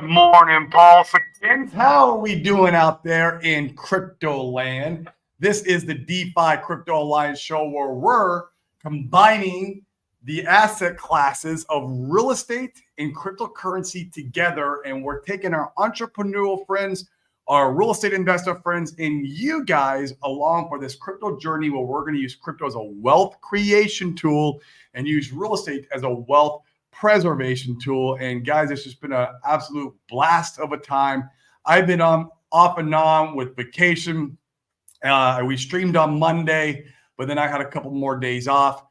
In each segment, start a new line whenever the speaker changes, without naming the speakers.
Good morning, Paul Fickens. How are we doing out there in crypto land? This is the DeFi Crypto Alliance show where we're combining the asset classes of real estate and cryptocurrency together. And we're taking our entrepreneurial friends, our real estate investor friends, and you guys along for this crypto journey where we're going to use crypto as a wealth creation tool and use real estate as a wealth preservation tool. And guys, it's just been an absolute blast of a time. I've been on off and on with vacation. We streamed on Monday, but then I had a couple more days off.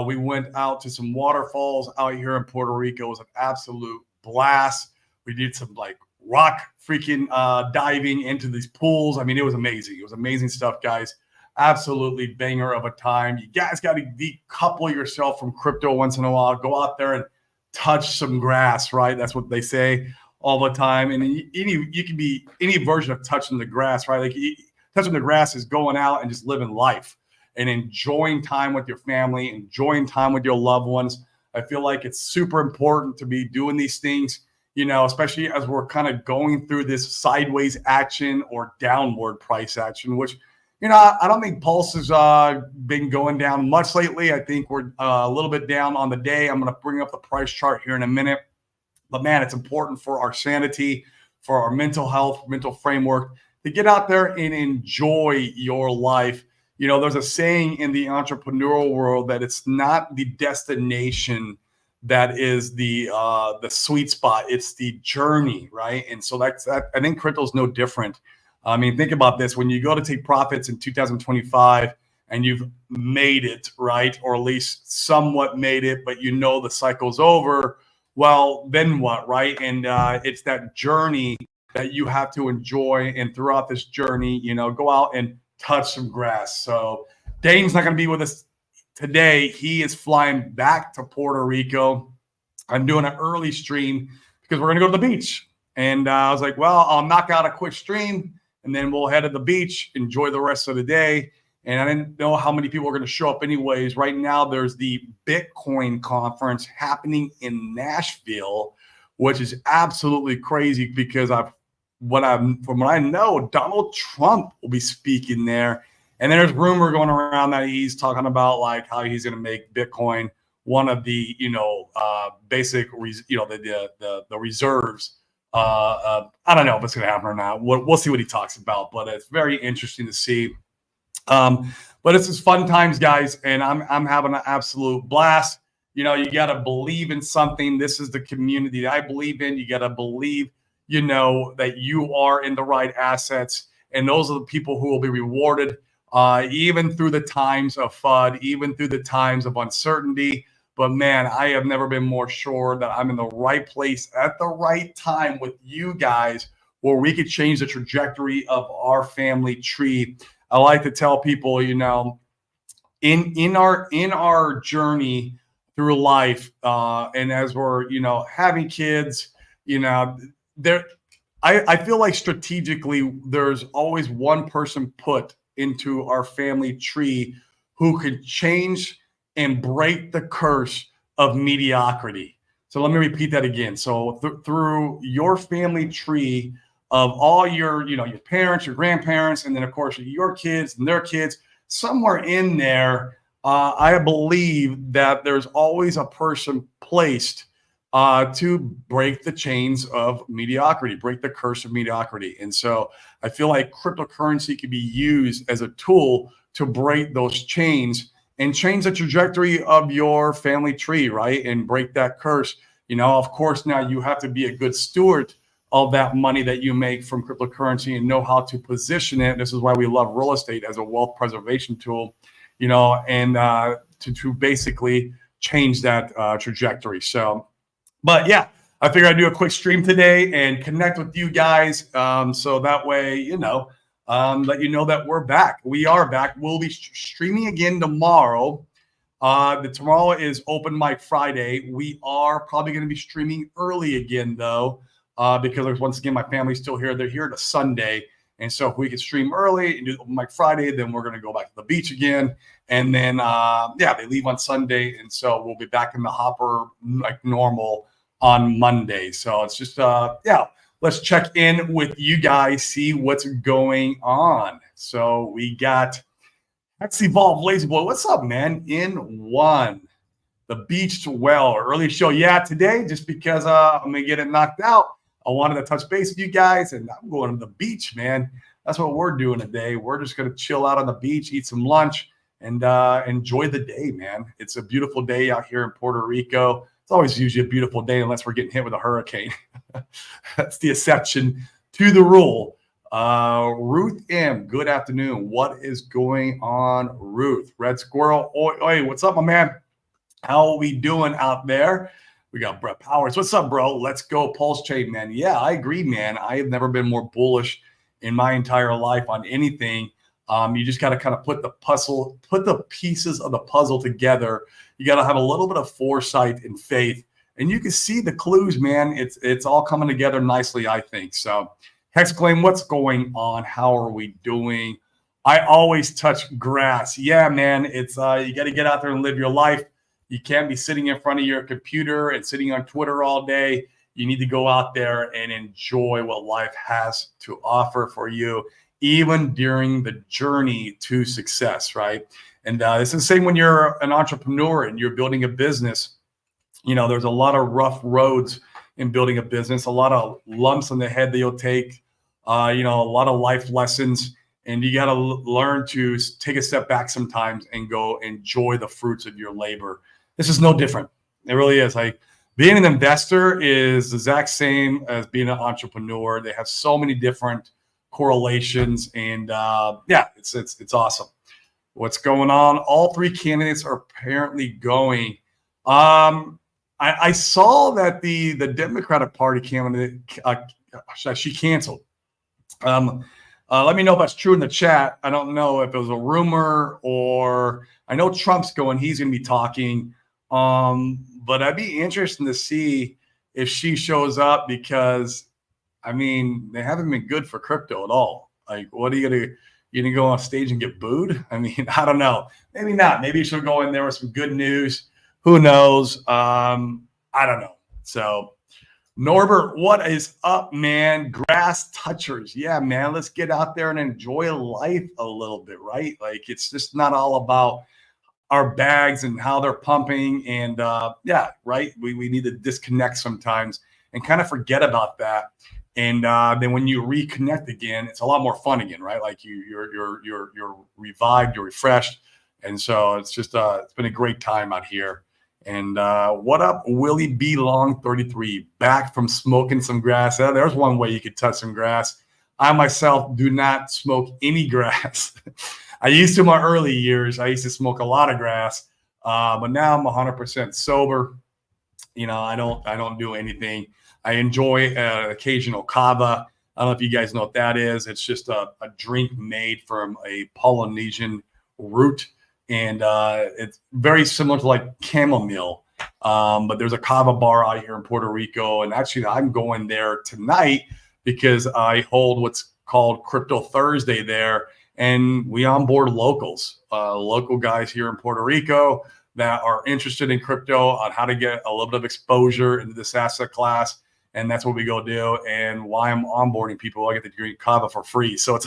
We went out to some waterfalls out here in Puerto Rico. It was an absolute blast. We did some like rock freaking diving into these pools. I mean, it was amazing. It was amazing stuff, guys. Absolutely banger of a time. You guys got to decouple yourself from crypto once in a while. Go out there and touch some grass, right? That's what they say all the time. And you can be any version of touching the grass, right? Like touching the grass is going out and just living life and enjoying time with your family, enjoying time with your loved ones. I feel like it's super important to be doing these things, you know, especially as we're kind of going through this sideways action or downward price action, which, you know, I don't think Pulse has been going down much lately. I think we're a little bit down on the day. I'm going to bring up the price chart here in a minute. But, man, it's important for our sanity, for our mental health, mental framework, to get out there and enjoy your life. You know, there's a saying in the entrepreneurial world that it's not the destination that is the sweet spot. It's the journey, right? And so I think crypto is no different. I mean, think about this. When you go to take profits in 2025 and you've made it, right, or at least somewhat made it, but you know the cycle's over, well, then what, right? And it's that journey that you have to enjoy. And throughout this journey, you know, go out and touch some grass. So Dane's not going to be with us today. He is flying back to Puerto Rico. I'm doing an early stream because we're going to go to the beach. And I was like, well, I'll knock out a quick stream and then we'll head to the beach, enjoy the rest of the day. And I didn't know how many people are going to show up anyways. Right now, there's the Bitcoin conference happening in Nashville, which is absolutely crazy because from what I know, Donald Trump will be speaking there. And there's rumor going around that he's talking about like how he's going to make Bitcoin one of the, you know, basic, you know, the reserves. I don't know if it's going to happen or not. We'll see what he talks about, but it's very interesting to see. But it's just fun times, guys, and I'm having an absolute blast. You know, you got to believe in something. This is the community that I believe in. You got to believe, you know, that you are in the right assets, and those are the people who will be rewarded, even through the times of FUD, even through the times of uncertainty. But, man, I have never been more sure that I'm in the right place at the right time with you guys where we could change the trajectory of our family tree. I like to tell people, you know, in our journey through life, and as we're, you know, having kids, you know, I feel like strategically there's always one person put into our family tree who could change and break the curse of mediocrity. So let me repeat that again. So through your family tree of all your, you know, your parents, your grandparents, and then of course your kids and their kids, somewhere in there, I believe that there's always a person placed to break the chains of mediocrity, break the curse of mediocrity. And so I feel like cryptocurrency can be used as a tool to break those chains and change the trajectory of your family tree, right? And break that curse. You know, of course, now you have to be a good steward of that money that you make from cryptocurrency and know how to position it. This is why we love real estate as a wealth preservation tool, you know, and to basically change that trajectory. So, but yeah, I figured I'd do a quick stream today and connect with you guys. So that way, you know, let you know that we're back. We are back. We'll be streaming again tomorrow. Tomorrow is Open Mic Friday. We are probably going to be streaming early again, though, because once again, my family's still here. They're here to Sunday. And so if we could stream early and do Open Mic Friday, then we're going to go back to the beach again. And then, they leave on Sunday. And so we'll be back in the hopper like normal on Monday. So it's just, yeah, let's check in with you guys, see what's going on. So we got Hex Evolve Lazy Boy. What's up, man? In one. The beach well, early show. Yeah, today, just because I'm going to get it knocked out, I wanted to touch base with you guys, and I'm going to the beach, man. That's what we're doing today. We're just going to chill out on the beach, eat some lunch, and enjoy the day, man. It's a beautiful day out here in Puerto Rico. It's always usually a beautiful day unless we're getting hit with a hurricane. That's the exception to the rule. Ruth M., good afternoon. What is going on, Ruth? Red Squirrel. Oi, what's up, my man? How are we doing out there? We got Brett Powers. What's up, bro? Let's go Pulse Trade, man. Yeah, I agree, man. I have never been more bullish in my entire life on anything. You just got to kind of put the pieces of the puzzle together. You got to have a little bit of foresight and faith, and you can see the clues, man. It's all coming together nicely, I think. So, Hexclaim, what's going on? How are we doing? I always touch grass. Yeah, man. It's you got to get out there and live your life. You can't be sitting in front of your computer and sitting on Twitter all day. You need to go out there and enjoy what life has to offer for you, even during the journey to success, right? And it's the same when you're an entrepreneur and you're building a business. You know, there's a lot of rough roads in building a business, a lot of lumps in the head that you'll take, you know, a lot of life lessons. And you got to learn to take a step back sometimes and go enjoy the fruits of your labor. This is no different. It really is. Like being an investor is the exact same as being an entrepreneur. They have so many different correlations, and yeah, it's awesome. What's going on? All three candidates are apparently going. I saw that the Democratic Party candidate she canceled. Let me know if that's true in the chat. I don't know if it was a rumor or I know Trump's going. He's going to be talking. But I'd be interested to see if she shows up because, I mean, they haven't been good for crypto at all. Like, what are you gonna go on stage and get booed? I mean, I don't know. Maybe not. Maybe she'll go in there with some good news. Who knows? I don't know. So, Norbert, what is up, man? Grass touchers. Yeah, man. Let's get out there and enjoy life a little bit, right? Like, it's just not all about our bags and how they're pumping. And yeah, right. We need to disconnect sometimes and kind of forget about that. And then when you reconnect again, it's a lot more fun again, right? Like you're revived, you're refreshed. And so it's just it's been a great time out here. And what up, Willie B. Long 33, back from smoking some grass. There's one way you could touch some grass. I myself do not smoke any grass. I used to in my early years. I used to smoke a lot of grass, but now I'm 100% sober. You know, I don't do anything. I enjoy occasional kava. I don't know if you guys know what that is. It's just a drink made from a Polynesian root, and it's very similar to like chamomile. But there's a kava bar out here in Puerto Rico, and actually I'm going there tonight because I hold what's called Crypto Thursday there. And we onboard locals, local guys here in Puerto Rico that are interested in crypto on how to get a little bit of exposure into this asset class. And that's what we go do. And why I'm onboarding people, I get to drink kava for free. So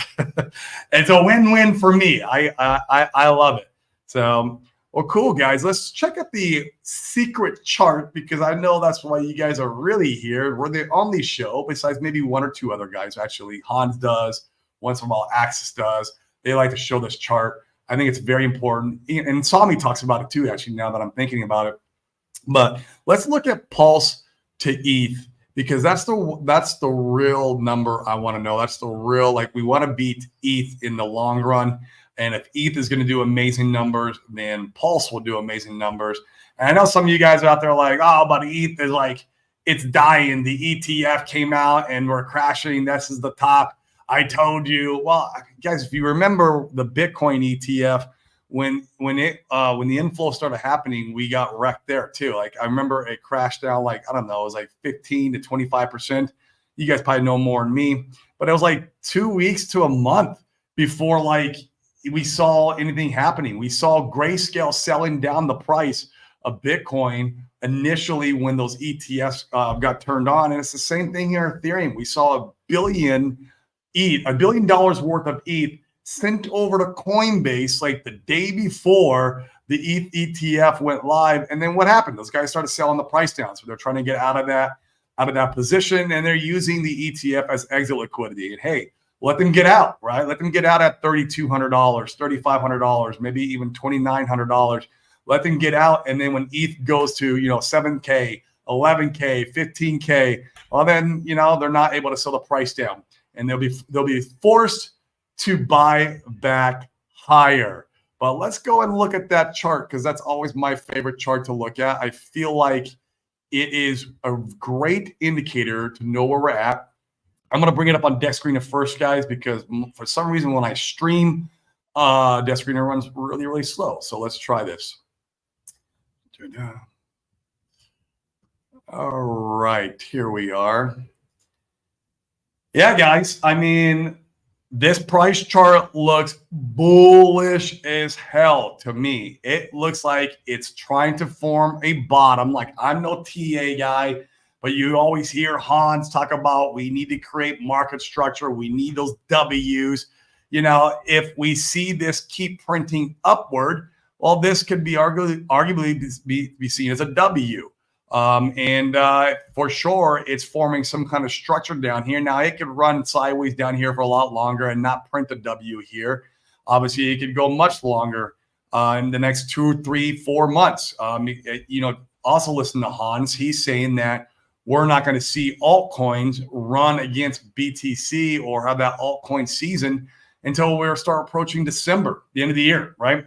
it's a win-win for me. I love it. So, well, cool, guys. Let's check out the secret chart because I know that's why you guys are really here. We're the only show, besides maybe one or two other guys, actually. Hans does. Once in a while, Axis does. They like to show this chart. I think it's very important. And Sami talks about it too, actually, now that I'm thinking about it. But let's look at Pulse to ETH because that's the real number I want to know. That's the real, like, we want to beat ETH in the long run. And if ETH is going to do amazing numbers, then Pulse will do amazing numbers. And I know some of you guys out there like, oh, but ETH is like, it's dying. The ETF came out and we're crashing. This is the top. I told you. Well, guys, if you remember the Bitcoin ETF, when the inflow started happening, we got wrecked there too. Like I remember it crashed down like, I don't know, it was like 15 to 25%. You guys probably know more than me, but it was like 2 weeks to a month before like we saw anything happening. We saw Grayscale selling down the price of Bitcoin initially when those ETFs got turned on. And it's the same thing here in Ethereum. We saw $1 billion worth of ETH sent over to Coinbase like the day before the ETH ETF went live. And then what happened? Those guys started selling the price down. So they're trying to get out of that position, and they're using the ETF as exit liquidity. And hey, let them get out, right? Let them get out at $3,200, $3,500, maybe even $2,900. Let them get out, and then when ETH goes to 7K, 11K, 15K, well then they're not able to sell the price down, and they'll be forced to buy back higher. But let's go and look at that chart, because that's always my favorite chart to look at. I feel like it is a great indicator to know where we're at. I'm going to bring it up on Deck Screener first, guys, because for some reason when I stream, Deck Screener runs really, really slow. So let's try this. All right, here we are. Yeah, guys, I mean, this price chart looks bullish as hell to me. It looks like it's trying to form a bottom. Like, I'm no TA guy, but you always hear Hans talk about we need to create market structure. We need those W's. If we see this keep printing upward, well, this could be arguably be seen as a W. For sure, it's forming some kind of structure down here. Now, it could run sideways down here for a lot longer and not print a W here. Obviously, it could go much longer in the next 2, 3, 4 months. Also listen to Hans. He's saying that we're not going to see altcoins run against BTC or have that altcoin season until we start approaching December, the end of the year, right?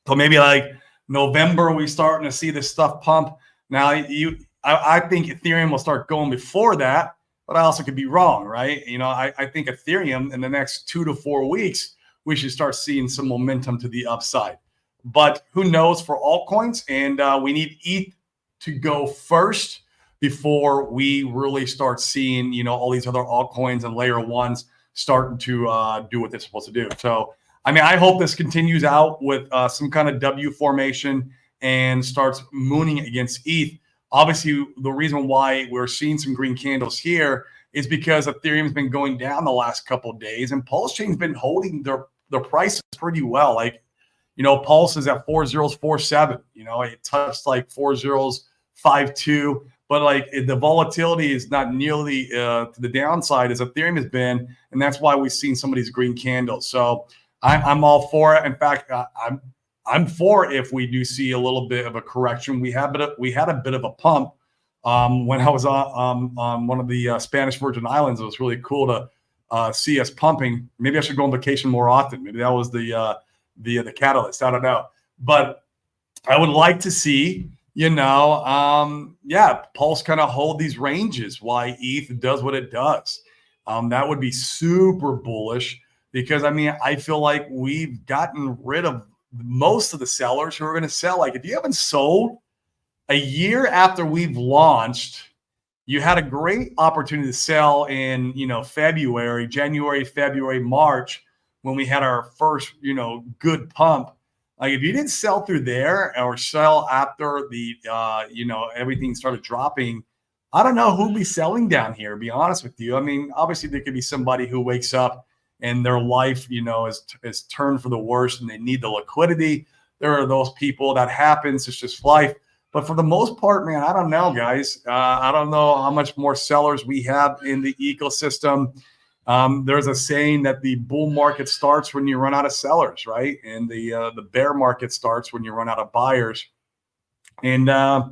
So maybe like November, we're starting to see this stuff pump. Now, I think Ethereum will start going before that, but I also could be wrong, right? I think Ethereum in the next 2 to 4 weeks, we should start seeing some momentum to the upside. But who knows for altcoins? And we need ETH to go first before we really start seeing, all these other altcoins and layer ones starting to do what they're supposed to do. So, I mean, I hope this continues out with some kind of W formation and starts mooning against ETH. Obviously, the reason why we're seeing some green candles here is because Ethereum's been going down the last couple of days, and Pulse Chain's been holding their prices pretty well. Like, Pulse is at 4047. It touched like 4052, but like the volatility is not nearly to the downside as Ethereum has been, and that's why we've seen some of these green candles. So I'm all for it. In fact, I'm for if we do see a little bit of a correction. We had a bit of a pump when I was on one of the Spanish Virgin Islands. It was really cool to see us pumping. Maybe I should go on vacation more often. Maybe that was the catalyst. I don't know, but I would like to see Pulse kind of hold these ranges while ETH does what it does. That would be super bullish, because I mean, I feel like we've gotten rid of most of the sellers who are going to sell. Like, if you haven't sold a year after we've launched, you had a great opportunity to sell in, January, February, March, when we had our first, good pump. Like, if you didn't sell through there or sell after the, everything started dropping, I don't know who'd be selling down here, to be honest with you. I mean, obviously there could be somebody who wakes up and their life, is turned for the worst and they need the liquidity. There are those people that happens. It's just life. But for the most part, man, I don't know, guys. I don't know how much more sellers we have in the ecosystem. There's a saying that the bull market starts when you run out of sellers, right? And the bear market starts when you run out of buyers. And I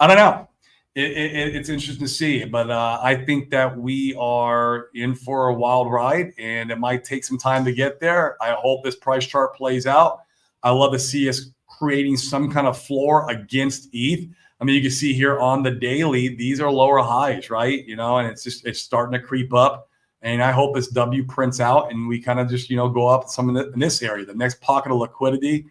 don't know. It's interesting to see, but I think that we are in for a wild ride, and it might take some time to get there. I hope this price chart plays out. I love to see us creating some kind of floor against ETH. I mean, you can see here on the daily, these are lower highs, right? And it's starting to creep up. And I hope this W prints out and we kind of just, go up some in this area. The next pocket of liquidity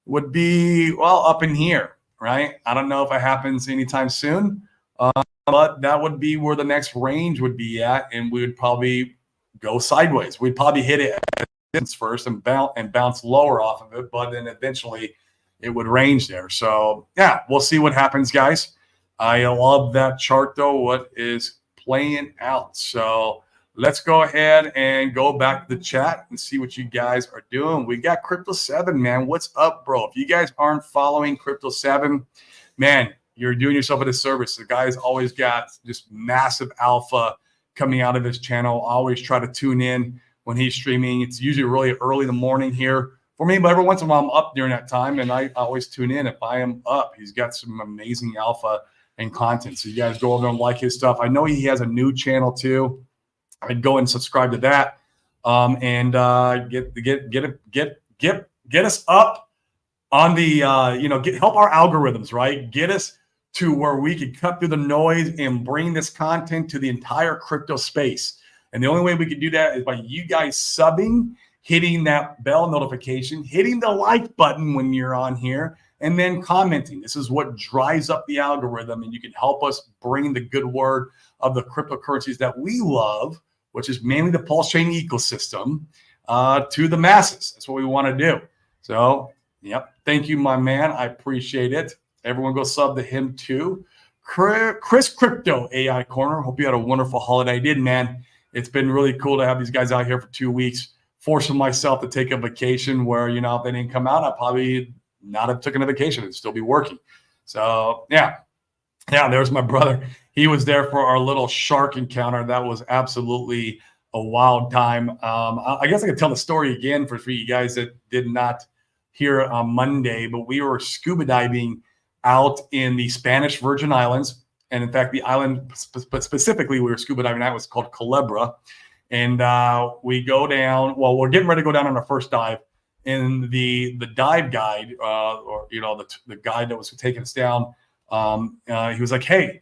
would be, well, up in here, right? I don't know if it happens anytime soon, but that would be where the next range would be at, and we would probably go sideways. We'd probably hit it at first and bounce lower off of it, but then eventually it would range there. So yeah, we'll see what happens, guys. I love that chart though, what is playing out. So let's go ahead and go back to the chat and see what you guys are doing. We got Crypto 7, man. What's up, bro? If you guys aren't following Crypto 7, man, you're doing yourself a disservice. The guy's always got just massive alpha coming out of his channel. I always try to tune in when he's streaming. It's usually really early in the morning here for me, but every once in a while I'm up during that time, and I always tune in if I am up. He's got some amazing alpha and content. So you guys go over there and like his stuff. I know he has a new channel too. I'd go and subscribe to that, and get us up on the help our algorithms, right? Get us to where we can cut through the noise and bring this content to the entire crypto space. And the only way we can do that is by you guys subbing, hitting that bell notification, hitting the like button when you're on here, and then commenting. This is what drives up the algorithm, and you can help us bring the good word of the cryptocurrencies that we love, which is mainly the Pulse Chain ecosystem, to the masses. That's what we want to do. So, yep. Thank you, my man. I appreciate it. Everyone go sub to him too. Chris Crypto AI Corner. Hope you had a wonderful holiday. I did, man. It's been really cool to have these guys out here for 2 weeks, forcing myself to take a vacation where, if they didn't come out, I probably not have taken a vacation and still be working. So, yeah, there's my brother. He was there for our little shark encounter. That was absolutely a wild time. I guess I could tell the story again for you guys that did not hear it on Monday, but we were scuba diving out in the Spanish Virgin Islands. And in fact, the island specifically we were scuba diving at was called Culebra. And we go down, we're getting ready to go down on our first dive. And the dive guide, the guide that was taking us down, he was like, hey,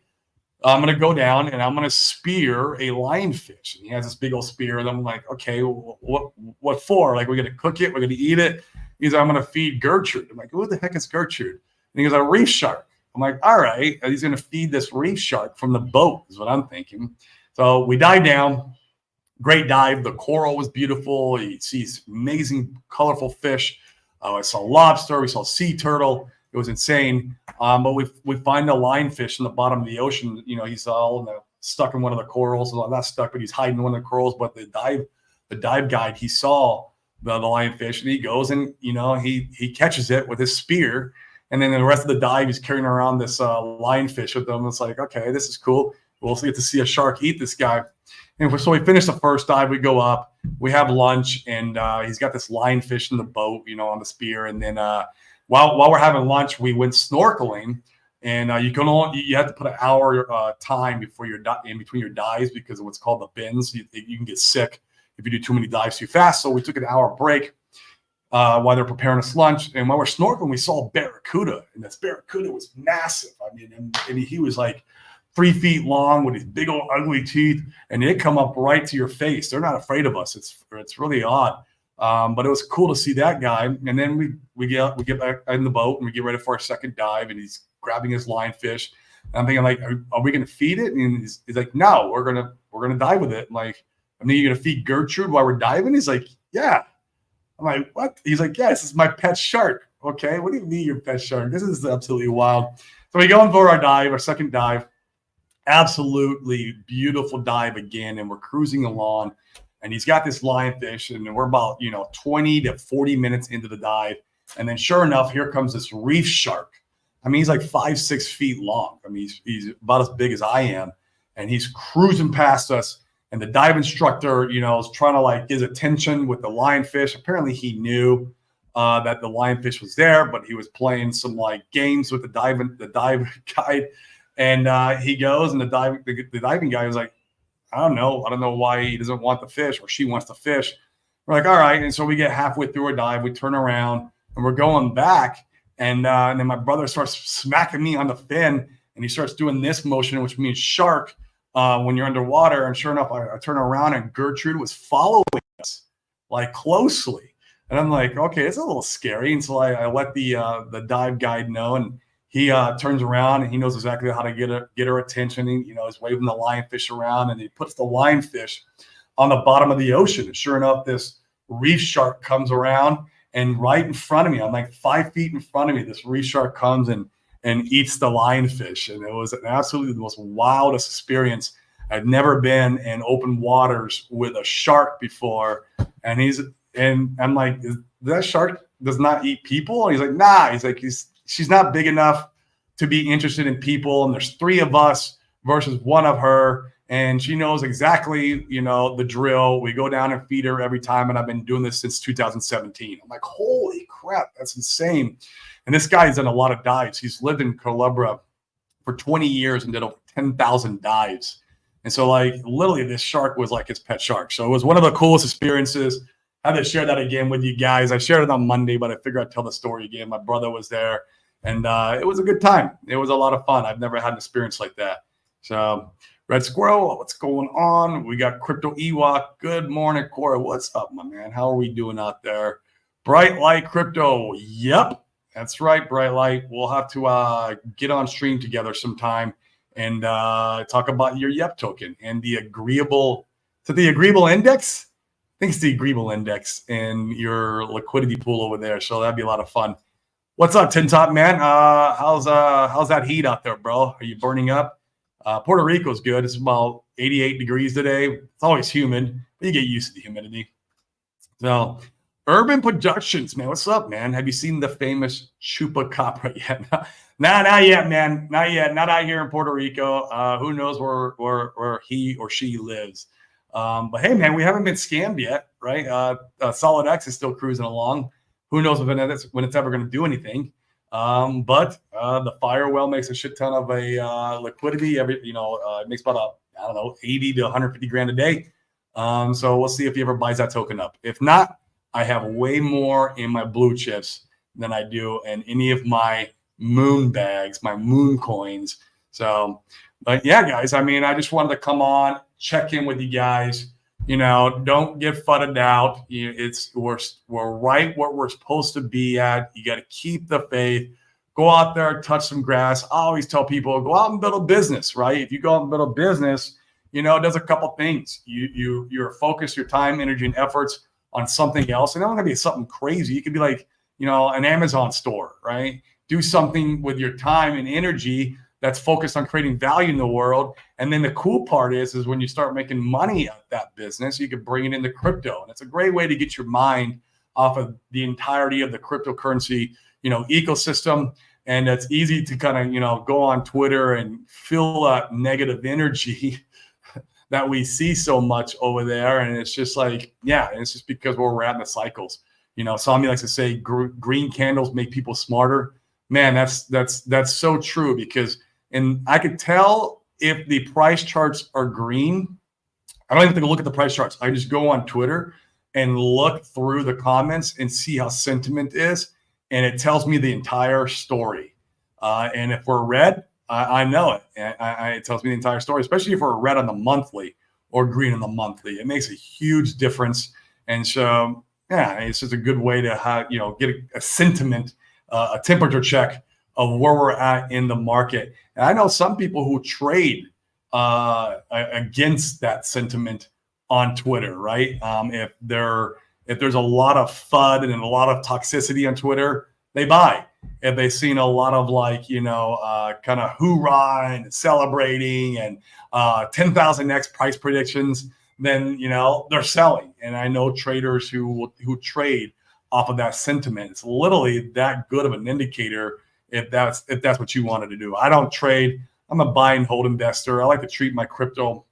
I'm going to go down and I'm going to spear a lionfish. And he has this big old spear. And I'm like, okay, what for? Like, we're going to cook it? We're going to eat it? He's like, I'm going to feed Gertrude. I'm like, who the heck is Gertrude? And he goes, a reef shark. I'm like, all right. And he's going to feed this reef shark from the boat is what I'm thinking. So we dive down. Great dive. The coral was beautiful. You see these amazing, colorful fish. I saw lobster. We saw sea turtle. It was insane. But we find a lionfish in the bottom of the ocean. He's all stuck in one of the corals. Well, not stuck, but he's hiding in one of the corals. But the dive guide, he saw the lionfish, and he goes and he catches it with his spear. And then the rest of the dive, he's carrying around this lionfish with him. It's like, okay, this is cool. We'll get to see a shark eat this guy. And so we finish the first dive. We go up. We have lunch, and he's got this lionfish in the boat, on the spear. And then while we're having lunch, we went snorkeling. And you have to put an hour time before in between your dives because of what's called the bends. You can get sick if you do too many dives too fast. So we took an hour break while they're preparing us lunch. And while we're snorkeling, we saw a barracuda, and this barracuda was massive. I mean, and he was like 3 feet long with these big old ugly teeth, and they come up right to your face. They're not afraid of us. It's really odd. But it was cool to see that guy. And then we get back in the boat and we get ready for our second dive, and he's grabbing his lionfish. And I'm thinking, like, are we gonna feed it? And he's like, no, we're gonna dive with it. Like, I mean, you're gonna feed Gertrude while we're diving? He's like, yeah. I'm like, what? He's like, yeah, this is my pet shark. Okay, what do you mean your pet shark? This is absolutely wild. So we go in for our second dive. Absolutely beautiful dive again, and we're cruising along, and he's got this lionfish, and we're about 20 to 40 minutes into the dive, and then sure enough, here comes this reef shark. I mean, he's like 5-6 feet long. I mean, he's about as big as I am, and he's cruising past us. And the dive instructor, is trying to get his attention with the lionfish. Apparently, he knew that the lionfish was there, but he was playing some games with the dive guide. And he goes, and the diving guy was like, I don't know why he doesn't want the fish, or she wants the fish. We're like, all right. And so we get halfway through our dive, we turn around, and we're going back. And then my brother starts smacking me on the fin, and he starts doing this motion, which means shark when you're underwater. And sure enough, I turn around, and Gertrude was following us closely. And I'm like, okay, it's a little scary. And so I let the dive guide know, and he turns around, and he knows exactly how to get her attention. And, he's waving the lionfish around, and he puts the lionfish on the bottom of the ocean. And sure enough, this reef shark comes around, And right in front of me, I'm like 5 feet in front of me, this reef shark comes and eats the lionfish. And it was absolutely the most wildest experience. I'd never been in open waters with a shark before. And I'm like, that shark does not eat people? And he's like, nah. He's like, she's not big enough to be interested in people. And there's 3 of us versus 1 of her. And she knows exactly, the drill. We go down and feed her every time. And I've been doing this since 2017. I'm like, holy crap, that's insane. And this guy's done a lot of dives. He's lived in Culebra for 20 years and did over 10,000 dives. And so, like, literally, this shark was like his pet shark. So it was one of the coolest experiences. I had to share that again with you guys. I shared it on Monday, but I figured I'd tell the story again. My brother was there, and it was a good time. It was a lot of fun. I've never had an experience like that. So, Red Squirrel, what's going on? We got Crypto Ewok. Good morning, Corey. What's up, my man? How are we doing out there? Bright Light Crypto. Yep. That's right, Bright Light. We'll have to get on stream together sometime and talk about your YEP token and the agreeable index. I think it's the agreeable index and your liquidity pool over there. So that'd be a lot of fun. What's up, Tin Top Man? How's that heat out there, bro? Are you burning up? Puerto Rico's good. It's about 88 degrees today. It's always humid, but you get used to the humidity. So. Urban Productions, man. What's up, man? Have you seen the famous Chupacabra yet? Nah, not yet, man. Not yet. Not out here in Puerto Rico. Who knows where he or she lives? But hey, man, we haven't been scammed yet, right? Solid X is still cruising along. Who knows when it's ever going to do anything? But the fire well makes a shit ton of a liquidity. It makes about 80 to 150 grand a day. So we'll see if he ever buys that token up. If not, I have way more in my blue chips than I do in any of my moon bags, my moon coins. So, but yeah, guys, I mean, I just wanted to come on, check in with you guys. Don't get fudded out. We're right where we're supposed to be at. You got to keep the faith. Go out there, touch some grass. I always tell people, go out and build a business, right? If you go out and build a business, it does a couple things. You're focused your time, energy, and efforts on something else. And it don't have to be something crazy. You could be like, an Amazon store, right? Do something with your time and energy that's focused on creating value in the world. And then the cool part is when you start making money at that business, you can bring it into crypto. And it's a great way to get your mind off of the entirety of the cryptocurrency, ecosystem. And it's easy to kind of, go on Twitter and feel that negative energy that we see so much over there. And it's just like, yeah, it's just because we're at in the cycles. Somebody likes to say green candles make people smarter. Man, that's so true, because I could tell if the price charts are green. I don't even have to look at the price charts. I just go on Twitter and look through the comments and see how sentiment is. And it tells me the entire story. And if we're red, I know it. It tells me the entire story, especially if we're red on the monthly or green on the monthly. It makes a huge difference. And so, yeah, it's just a good way to have, get a sentiment, a temperature check of where we're at in the market. And I know some people who trade against that sentiment on Twitter, right? If there's a lot of FUD and a lot of toxicity on Twitter, they buy. If they've seen a lot of kind of hoorah and celebrating and 10,000x price predictions, then they're selling. And I know traders who trade off of that sentiment. It's literally that good of an indicator if that's what you wanted to do. I don't trade. I'm a buy and hold investor. I like to treat my crypto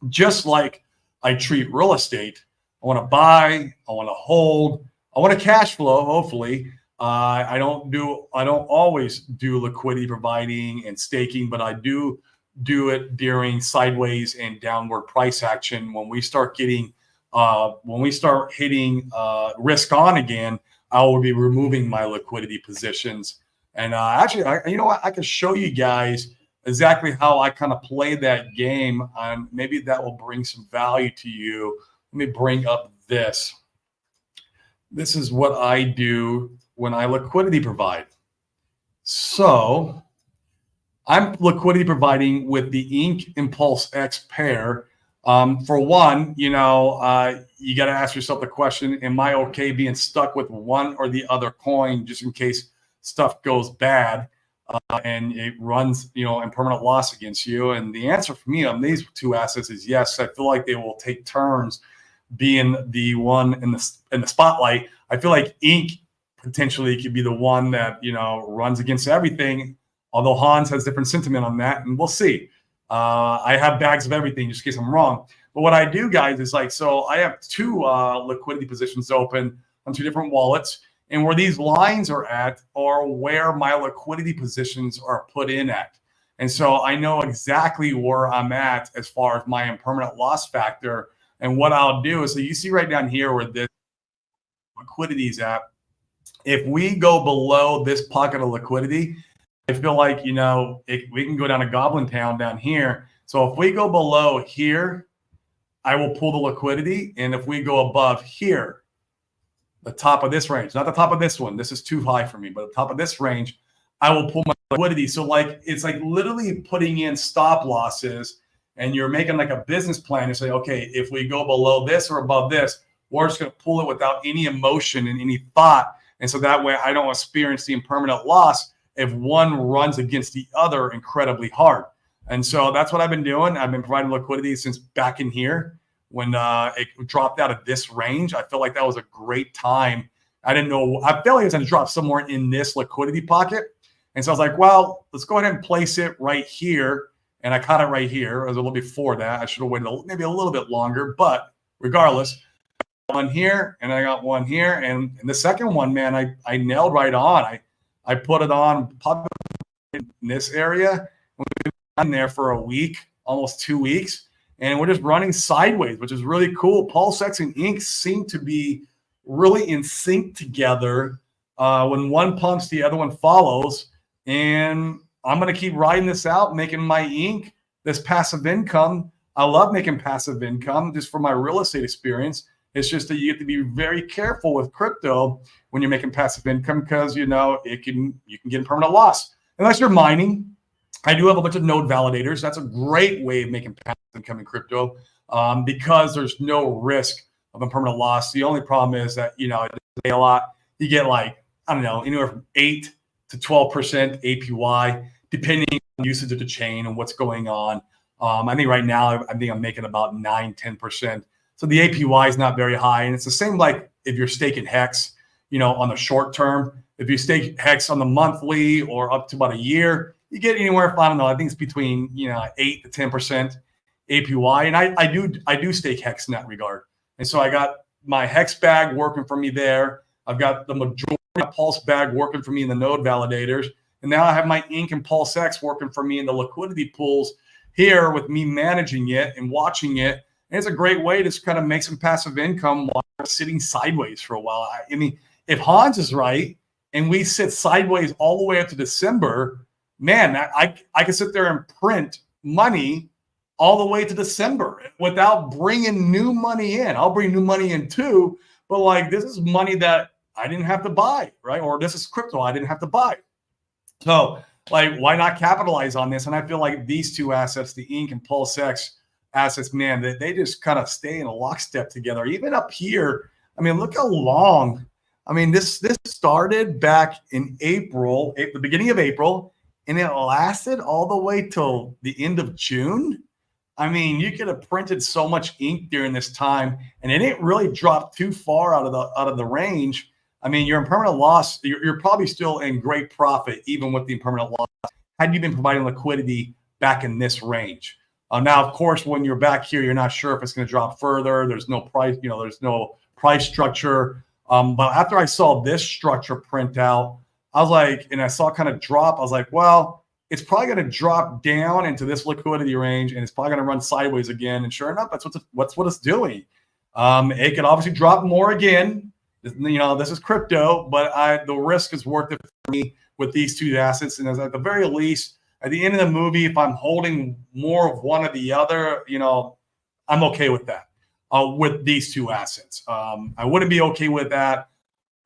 just like I treat real estate. I want to buy, I want to hold, I want to cash flow, hopefully. I don't always do liquidity providing and staking, but I do it during sideways and downward price action. When we start hitting risk on again, I will be removing my liquidity positions. And actually, I can show you guys exactly how I kind of play that game, and maybe that will bring some value to you. Let me bring up this. This is what I do when I liquidity provide. So I'm liquidity providing with the Ink Impulse X pair For one, you got to ask yourself the question, am I okay being stuck with one or the other coin just in case stuff goes bad and it runs, in permanent loss against you? And the answer for me on these two assets is yes. I feel like they will take turns being the one in the spotlight. I feel like Ink potentially could be the one that, runs against everything, although Hans has different sentiment on that, and we'll see. I have bags of everything just in case I'm wrong. But what I do, guys, is so I have two liquidity positions open on two different wallets. And where these lines are at are where my liquidity positions are put in at. And so I know exactly where I'm at as far as my impermanent loss factor. And what I'll do is, so you see right down here where this liquidity is at. If we go below this pocket of liquidity, I feel like, we can go down to Goblin Town down here. So if we go below here, I will pull the liquidity. And if we go above here, the top of this range, not the top of this one, this is too high for me, but the top of this range, I will pull my liquidity. So it's like literally putting in stop losses, and you're making like a business plan. You say, okay, if we go below this or above this, we're just going to pull it without any emotion and any thought. And so that way I don't experience the impermanent loss if one runs against the other incredibly hard. And so that's what I've been doing. I've been providing liquidity since back in here when it dropped out of this range. I felt like that was a great time. I didn't know. I felt like it was going to drop somewhere in this liquidity pocket. And so I was like, well, let's go ahead and place it right here. And I caught it right here. It was a little before that. I should have waited maybe a little bit longer. But regardless, one here and I got one here. And the second one, man, I nailed right on. I put it on in this area. We've been there for a week, almost 2 weeks. And we're just running sideways, which is really cool. PulseX and Ink seem to be really in sync together. When one pumps, the other one follows. And I'm going to keep riding this out, making my Ink this passive income. I love making passive income just for my real estate experience. It's just that you have to be very careful with crypto when you're making passive income because, you can get a permanent loss. Unless you're mining. I do have a bunch of node validators. That's a great way of making passive income in crypto because there's no risk of impermanent loss. The only problem is that, a lot, you get anywhere from 8 to 12% APY, depending on usage of the chain and what's going on. I think right now, I'm making about 9-10%. So the APY is not very high. And it's the same like if you're staking Hex, on the short term. If you stake Hex on the monthly or up to about a year, you get anywhere, I don't know, I think it's between 8 to 10% APY. And I do stake Hex in that regard. And so I got my Hex bag working for me there. I've got the majority of Pulse bag working for me in the node validators. And now I have my Ink and PulseX working for me in the liquidity pools here with me managing it and watching it. And it's a great way to just kind of make some passive income while sitting sideways for a while. I mean, if Hans is right and we sit sideways all the way up to December, man, I could sit there and print money all the way to December without bringing new money in. I'll bring new money in too, but this is money that I didn't have to buy, right? Or this is crypto I didn't have to buy. So why not capitalize on this? And I feel like these two assets, the Ink and PulseX assets, man, they just kind of stay in a lockstep together. Even up here, I mean, look how long. I mean, this started back in April, the beginning of April, and it lasted all the way till the end of June. I mean, you could have printed so much ink during this time, and it didn't really drop too far out of the range. I mean, your impermanent loss, you're probably still in great profit, even with the impermanent loss, had you been providing liquidity back in this range. Now, of course, when you're back here, you're not sure if it's going to drop further. There's no price, there's no price structure. But after I saw this structure print out, I was like, and I saw it kind of drop, I was like, well, it's probably going to drop down into this liquidity range, and it's probably going to run sideways again. And sure enough, that's what it's doing. It could obviously drop more again. This is crypto, but the risk is worth it for me with these two assets. And at the very least, at the end of the movie, if I'm holding more of one or the other, I'm okay with that. With these two assets, I wouldn't be okay with that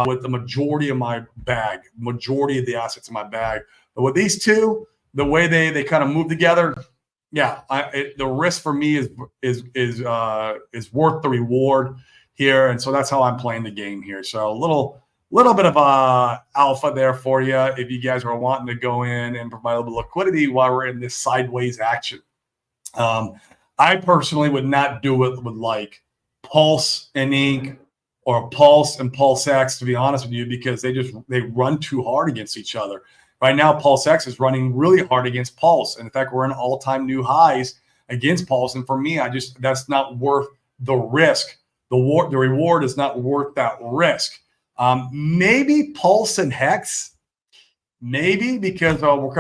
with the majority of my bag, majority of the assets in my bag. But with these two, the way they kind of move together, Yeah, the risk for me is worth the reward here, and so that's how I'm playing the game here. So a little bit of alpha there for you if you guys are wanting to go in and provide a little liquidity while we're in this sideways action. Um, I personally would not do it with like Pulse and Ink or Pulse and Pulse X, to be honest with you, because they run too hard against each other. Right now, Pulse X is running really hard against Pulse. And in fact, we're in all-time new highs against Pulse. And for me, that's not worth the risk. The reward is not worth that risk. Maybe Pulse and Hex, maybe because we're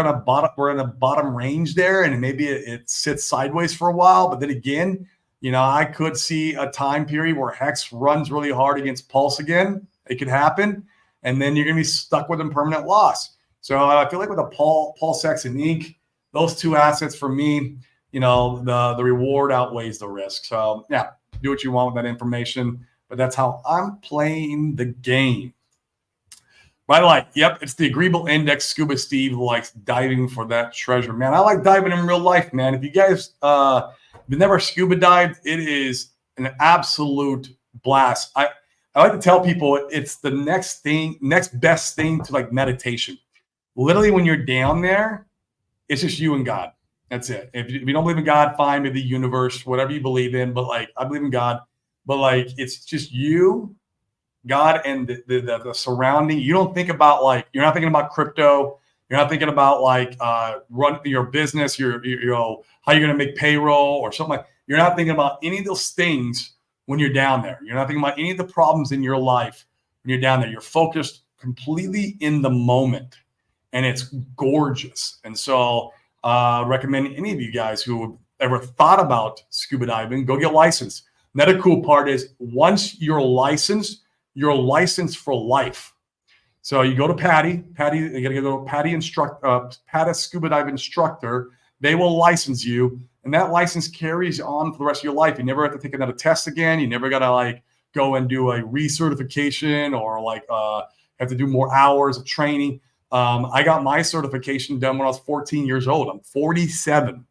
in a bottom range there, and maybe it sits sideways for a while. But then again, I could see a time period where Hex runs really hard against Pulse again. It could happen, and then you're going to be stuck with a permanent loss. So I feel like with a Pulse X and Ink, those two assets for me, the reward outweighs the risk. So yeah, do what you want with that information, but that's how I'm playing the game. Right, yep, it's the Agreeable Index. Scuba Steve likes diving for that treasure, man. I like diving in real life, man. If you guys have never scuba dived, it is an absolute blast. I like to tell people it's the next best thing to like meditation. Literally, when you're down there, it's just you and God. That's it. If you don't believe in God, fine, maybe the universe, whatever you believe in. But like, I believe in God. But like, it's just you, God, and the surrounding. You don't think about you're not thinking about crypto. You're not thinking about run your business. How you're going to make payroll or something like. You're not thinking about any of those things when you're down there. You're not thinking about any of the problems in your life when you're down there. You're focused completely in the moment, and it's gorgeous. And so, recommend any of you guys who have ever thought about scuba diving, go get licensed. Another cool part is once you're licensed for life. So you go to Patty, you got to go to Patty Scuba Dive Instructor. They will license you, and that license carries on for the rest of your life. You never have to take another test again. You never got to go and do a recertification or have to do more hours of training. I got my certification done when I was 14 years old. I'm 47.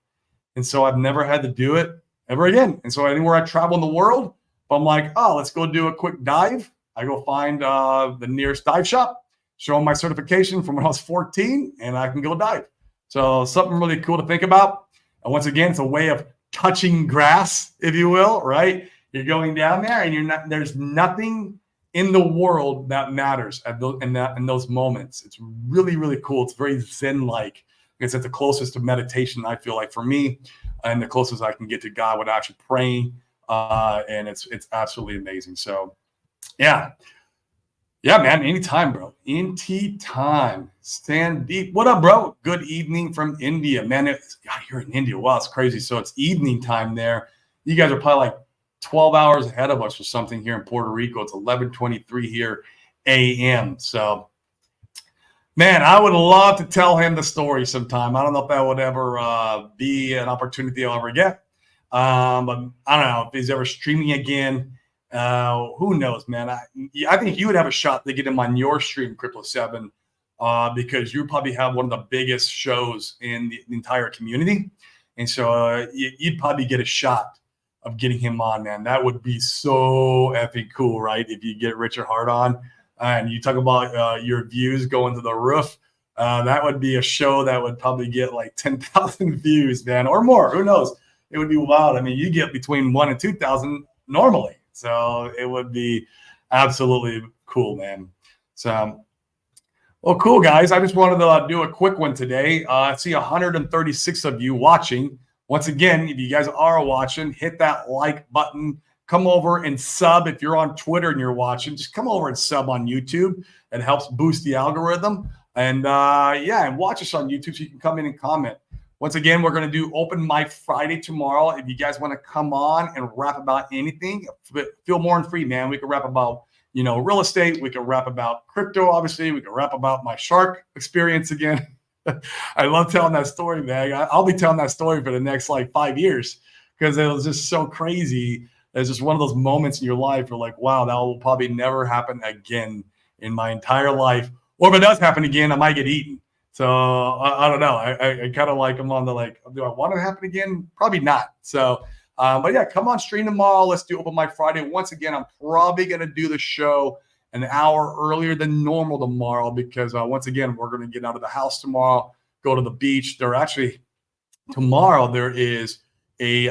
And so I've never had to do it ever again. And so anywhere I travel in the world, if I'm like, oh, let's go do a quick dive, I go find the nearest dive shop, show them my certification from when I was 14, and I can go dive. So something really cool to think about. And once again, it's a way of touching grass, if you will, right? You're going down there and there's nothing in the world that matters in those moments. It's really, really cool. It's very Zen-like. It's the closest to meditation, I feel like, for me, and the closest I can get to God without actually praying. And it's absolutely amazing. So yeah, man. Anytime, bro. Anytime. Stand deep. What up, bro? Good evening from India, man. You're in India. Wow, it's crazy. So it's evening time there. You guys are probably 12 hours ahead of us or something here in Puerto Rico. It's 11:23 here a.m. So, man, I would love to tell him the story sometime. I don't know if that would ever be an opportunity I'll ever get. But I don't know if he's ever streaming again. Who knows, man? I think you would have a shot to get him on your stream, Crypto 7, because you probably have one of the biggest shows in the entire community. And so you'd probably get a shot of getting him on, man. That would be so effing cool, right? If you get Richard Hart on and you talk about your views going to the roof, that would be a show that would probably get 10,000 views, man, or more. Who knows? It would be wild. I mean, you get between 1,000 and 2,000 normally. So it would be absolutely cool, man. So, well, cool, guys. I just wanted to do a quick one today. I see 136 of you watching. Once again, if you guys are watching, hit that like button. Come over and sub. If you're on Twitter and you're watching, just come over and sub on YouTube. It helps boost the algorithm. And and watch us on YouTube so you can come in and comment. Once again, we're going to do Open Mic Friday tomorrow. If you guys want to come on and rap about anything, feel more and free, man. We can rap about, real estate. We can rap about crypto, obviously. We can rap about my shark experience again. I love telling that story, man. I'll be telling that story for the next 5 years because it was just so crazy. It's just one of those moments in your life where wow, that will probably never happen again in my entire life. Or if it does happen again, I might get eaten. So I don't know. I kind of like them on the like, do I want it to happen again? Probably not. So, but yeah, come on stream tomorrow. Let's do Open Mic Friday. Once again, I'm probably going to do the show an hour earlier than normal tomorrow because once again, we're going to get out of the house tomorrow, go to the beach. Tomorrow there is a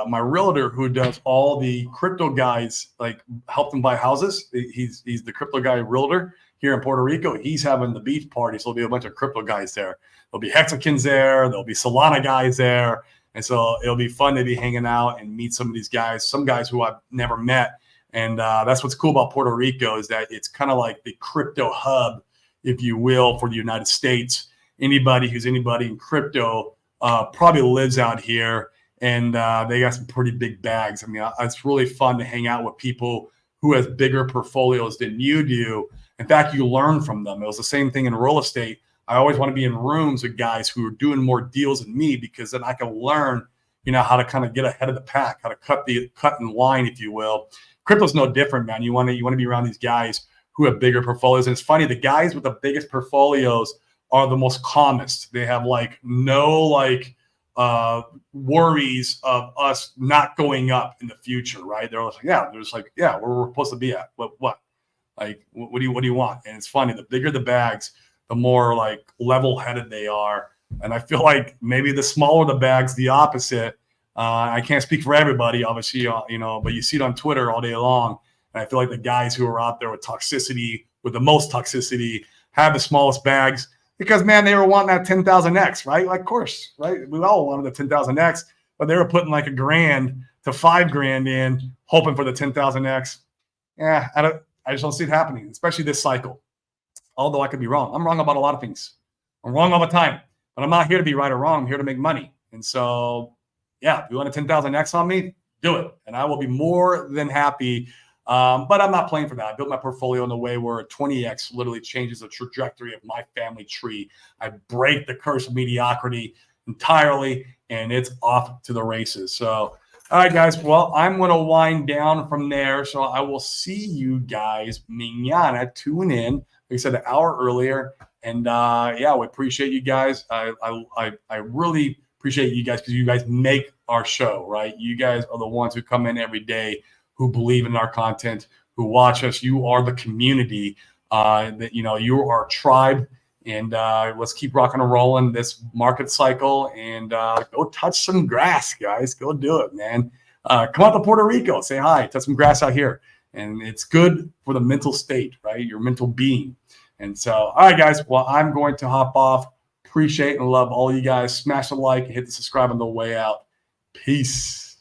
my realtor who does all the crypto guys, like help them buy houses. He's the crypto guy realtor here in Puerto Rico. He's having the beach party, so there'll be a bunch of crypto guys there. There'll be Hexicans there. There'll be Solana guys there, and so it'll be fun to be hanging out and meet some of these guys. Some guys who I've never met, and that's what's cool about Puerto Rico is that it's kind of like the crypto hub, if you will, for the United States. Anybody in crypto probably lives out here, and they got some pretty big bags. I mean, it's really fun to hang out with people who has bigger portfolios than you do. In fact, you learn from them. It was the same thing in real estate. I always want to be in rooms with guys who are doing more deals than me because then I can learn, how to kind of get ahead of the pack, how to cut in line, if you will. Crypto's no different, man. You want to be around these guys who have bigger portfolios. And it's funny, the guys with the biggest portfolios are the most calmest. They have no worries of us not going up in the future, right? They're like, yeah, where we're supposed to be at. What? Like, what do you want? And it's funny, the bigger the bags, the more like level-headed they are. And I feel like maybe the smaller the bags, the opposite. I can't speak for everybody, obviously, but you see it on Twitter all day long. And I feel like the guys who are out there with the most toxicity, have the smallest bags because, man, they were wanting that 10,000X, right? Like, of course, right? We all wanted the 10,000X, but they were putting like $1,000 to $5,000 in, hoping for the 10,000X. Yeah, I just don't see it happening, especially this cycle. Although I could be wrong. I'm wrong about a lot of things. I'm wrong all the time, but I'm not here to be right or wrong. I'm here to make money. And so, yeah, if you want a 10,000X on me, do it. And I will be more than happy. But I'm not playing for that. I built my portfolio in a way where a 20X literally changes the trajectory of my family tree. I break the curse of mediocrity entirely, and it's off to the races. So, all right, guys. Well, I'm going to wind down from there. So I will see you guys mañana. Tune in. Like I said, an hour earlier. And yeah, we appreciate you guys. I really appreciate you guys because you guys make our show, right? You guys are the ones who come in every day, who believe in our content, who watch us. You are the community. You are our tribe. And let's keep rocking and rolling this market cycle and go touch some grass, guys. Go do it, man. Come out to Puerto Rico. Say hi. Touch some grass out here. And it's good for the mental state, right? Your mental being. And so, all right, guys. Well, I'm going to hop off. Appreciate and love all you guys. Smash the like and hit the subscribe on the way out. Peace.